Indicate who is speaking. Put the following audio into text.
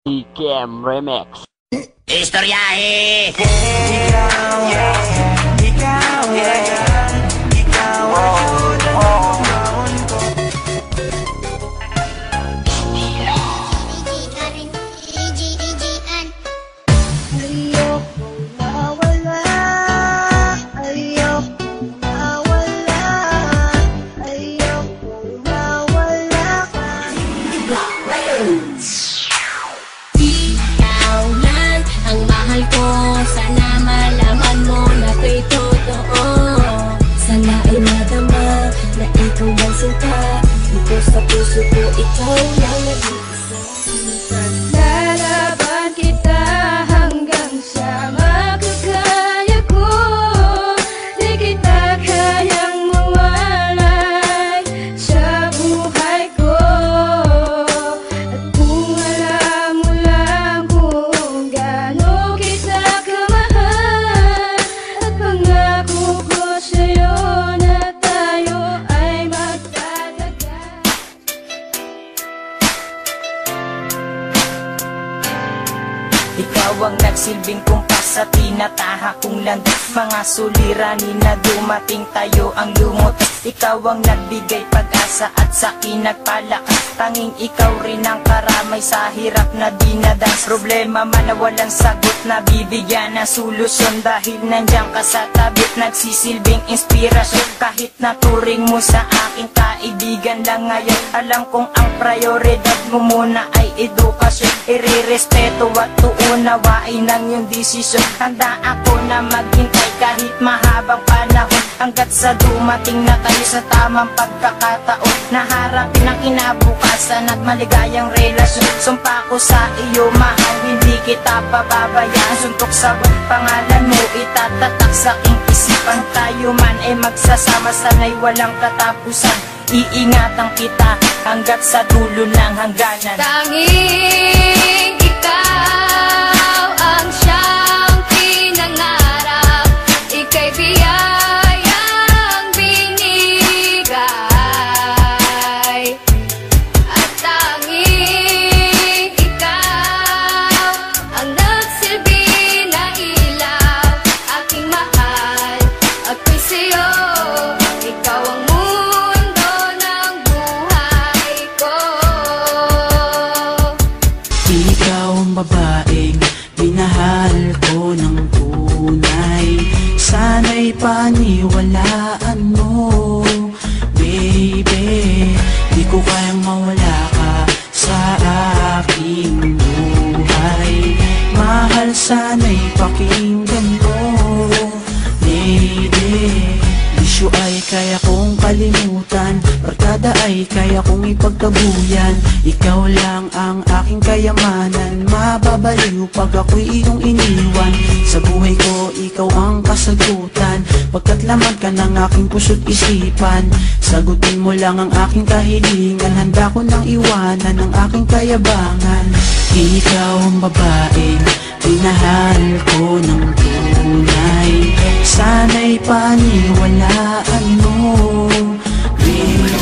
Speaker 1: Ikem Remix.
Speaker 2: Istoryahe!
Speaker 3: Ikaw, ikaw, ikaw ang tunay ko.
Speaker 4: Ayoko mawala, ayoko mawala, ayoko mawala ka.
Speaker 5: Ikaw lang ang mahal ko. Sana malaman mo na ako'y totoo. Sana ay madama na ikaw ang sinta. Dito sa puso ko, ikaw lang nag-iisa.
Speaker 4: Lalaban kita hanggang sa makakaya ko. Di kita kayang mawalay sa buhay ko. At kung alam mo lang kung gaano kita kamahal, at pangako ko sa'yo na tayo ay magtatagal.
Speaker 3: Ikaw ang nagsilbing kumpas sa tinataha kong landas. Mga suliranin na dumating tayo ang lumot. Ikaw ang nagbigay pag-asa at sa'kin nagpalakas. Tanging ikaw rin ang karamay sa hirap na dinadas. Problema man na walang sagot, nabibigyan ng solusyon. Dahil nandiyan ka sa tabit, nagsisilbing inspirasyon. Kahit naturing mo sa aking kaibigan lang ngayon, alam kong ang prioridad mo muna ay edukasyon. Irerespeto at uunawain ang iyong desisyon. Handa ako na maghintay kahit mahabang panahon, hanggat sa dumating na tayo sa tamang pagkakataon. Naharapin ang kinabukasan at maligayang relasyon. Sumpa ko sa iyo, mahal, hindi kita pababayaan. Suntok sa pangalan mo, itatatak sa aking isipan. Tayo man ay magsasama, sana'y walang katapusan. Iingatan kita hanggat sa dulo ng hangganan.
Speaker 4: Tanging ikaw ang siyang pinangarap, ika'y biyayang binigay. At tanging ikaw ang nagsilbi na ilaw, aking mahal, ako'y sa'yo. Ikaw ang mundo ng buhay ko.
Speaker 6: Ikaw ang babaeng minahal ko ng tunay. Sana'y paniwalaan mo, baby. Di ko kayang mawala ka sa aking buhay. Mahal, sana'y pakinggan mo, lady. Isyu ay kaya kong kalimutan, barkada ay kaya kong ipagtabuyan. Ikaw lang ang aking kayamanan, mababaliw pag ako'y iyong iniwan. Sa buhay ko, ikaw ang kasagutan, pagkat laman ka ng aking puso't isipan. Sagutin mo lang ang aking kahilingan, handa ko nang iwanan ang aking kayabangan. Ikaw ang babaeng minahal ko ng tunay. Sana'y paniwalaan mo, baby.